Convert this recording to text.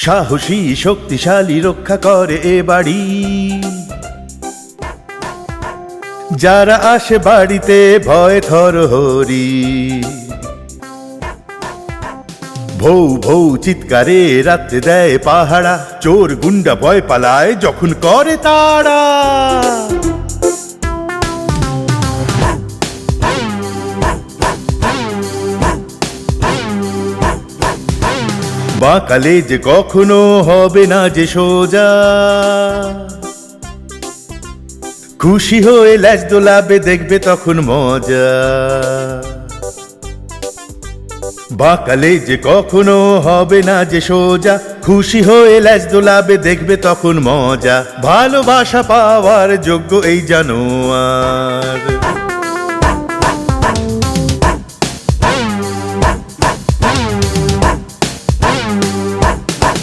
সাহসী শক্তিশালী রক্ষা করে এ বাড়ি। যারা আসে বাড়িতে ভয় থরহরি, ভৌ ভৌ চিৎকারে রাত্রে দেয় পাহারা। চোর গুন্ডা ভয় পালায় যখন করে তাড়া। বাঁকালে যে কখনো হবে না যে সোজা, খুশি হয়ে ল্যাজ দোলাবে দেখবে তখন মজা। বাঁকালে যে কখনো হবে না যে সোজা, খুশি হয়ে ল্যাজ দোলাবে দেখবে তখন মজা। ভালোবাসা পাওয়ার যোগ্য এই জানোয়ার।